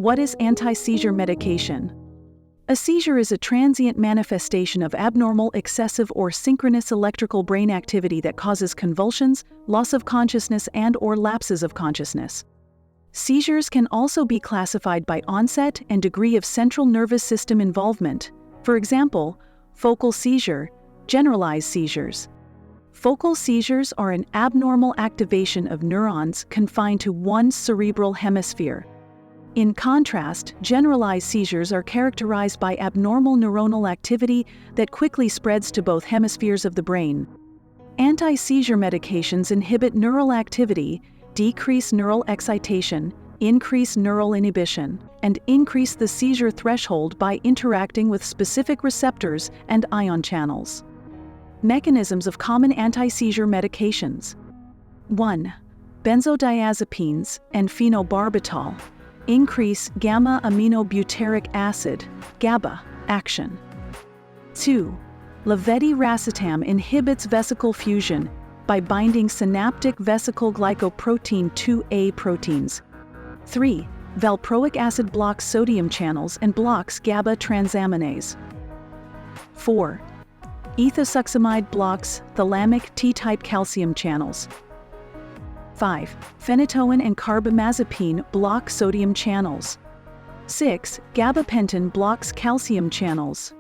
What is anti-seizure medication? A seizure is a transient manifestation of abnormal, excessive, or synchronous electrical brain activity that causes convulsions, loss of consciousness, and/or lapses of consciousness. Seizures can also be classified by onset and degree of central nervous system involvement. For example, focal seizure, generalized seizures. Focal seizures are an abnormal activation of neurons confined to one cerebral hemisphere. In contrast, generalized seizures are characterized by abnormal neuronal activity that quickly spreads to both hemispheres of the brain. Anti-seizure medications inhibit neural activity, decrease neural excitation, increase neural inhibition, and increase the seizure threshold by interacting with specific receptors and ion channels. Mechanisms of common anti-seizure medications. 1. Benzodiazepines and Phenobarbital increase gamma-aminobutyric acid, GABA, action. 2. Levetiracetam inhibits vesicle fusion by binding synaptic vesicle glycoprotein 2A proteins. 3. Valproic acid blocks sodium channels and blocks GABA transaminase. 4. Ethosuximide blocks thalamic T-type calcium channels. 5. Phenytoin and Carbamazepine block sodium channels. 6. Gabapentin blocks calcium channels.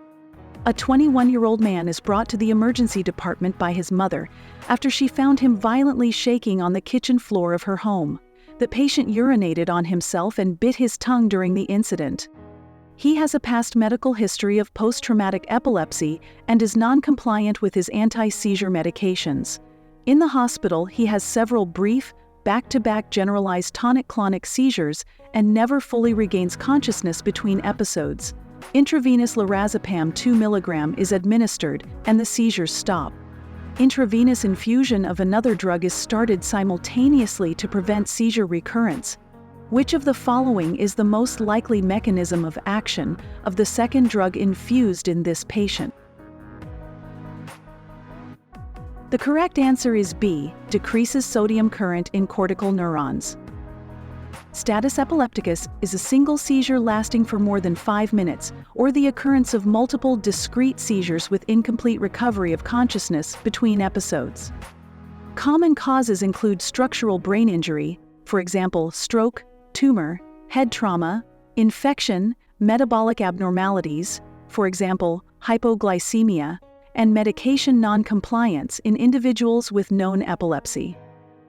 A 21-year-old man is brought to the emergency department by his mother after she found him violently shaking on the kitchen floor of her home. The patient urinated on himself and bit his tongue during the incident. He has a past medical history of post-traumatic epilepsy and is non-compliant with his anti-seizure medications. In the hospital, he has several brief, back-to-back generalized tonic-clonic seizures and never fully regains consciousness between episodes. Intravenous lorazepam 2 mg is administered and the seizures stop. Intravenous infusion of another drug is started simultaneously to prevent seizure recurrence. Which of the following is the most likely mechanism of action of the second drug infused in this patient? The correct answer is B, decreases sodium current in cortical neurons. Status epilepticus is a single seizure lasting for more than 5 minutes, or the occurrence of multiple discrete seizures with incomplete recovery of consciousness between episodes. Common causes include structural brain injury, for example, stroke, tumor, head trauma, infection, metabolic abnormalities, for example, hypoglycemia, and medication non-compliance in individuals with known epilepsy.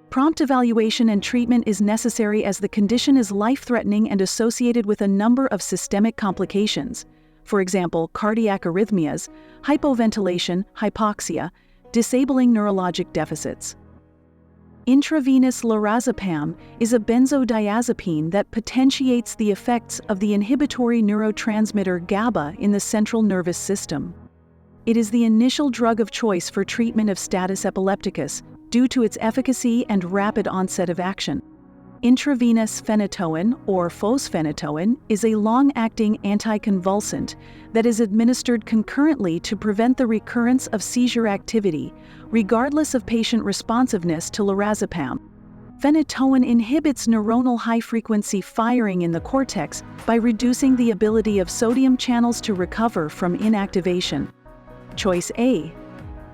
Prompt evaluation and treatment is necessary as the condition is life-threatening and associated with a number of systemic complications, for example, cardiac arrhythmias, hypoventilation, hypoxia, disabling neurologic deficits. Intravenous lorazepam is a benzodiazepine that potentiates the effects of the inhibitory neurotransmitter GABA in the central nervous system. It is the initial drug of choice for treatment of status epilepticus due to its efficacy and rapid onset of action. Intravenous phenytoin, or fosphenytoin, is a long-acting anticonvulsant that is administered concurrently to prevent the recurrence of seizure activity, regardless of patient responsiveness to lorazepam. Phenytoin inhibits neuronal high-frequency firing in the cortex by reducing the ability of sodium channels to recover from inactivation. Choice A.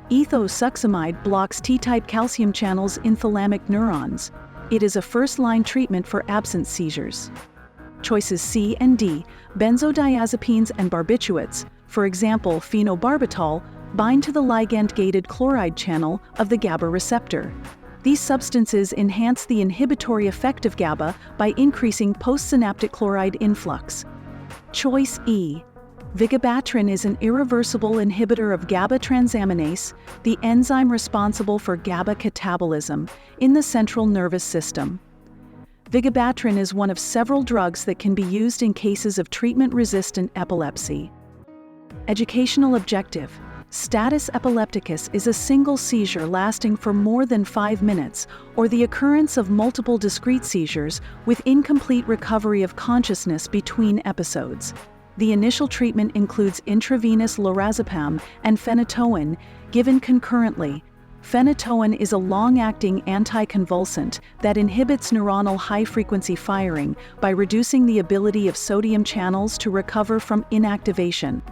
Ethosuximide blocks T-type calcium channels in thalamic neurons. It is a first-line treatment for absent seizures. Choices C and D. Benzodiazepines and barbiturates, for example phenobarbital, bind to the ligand-gated chloride channel of the GABA receptor. These substances enhance the inhibitory effect of GABA by increasing postsynaptic chloride influx. Choice E. Vigabatrin is an irreversible inhibitor of GABA transaminase, the enzyme responsible for GABA catabolism, in the central nervous system. Vigabatrin is one of several drugs that can be used in cases of treatment-resistant epilepsy. Educational objective. Status epilepticus is a single seizure lasting for more than 5 minutes, or the occurrence of multiple discrete seizures with incomplete recovery of consciousness between episodes. The initial treatment includes intravenous lorazepam and phenytoin given concurrently. Phenytoin is a long-acting anticonvulsant that inhibits neuronal high-frequency firing by reducing the ability of sodium channels to recover from inactivation.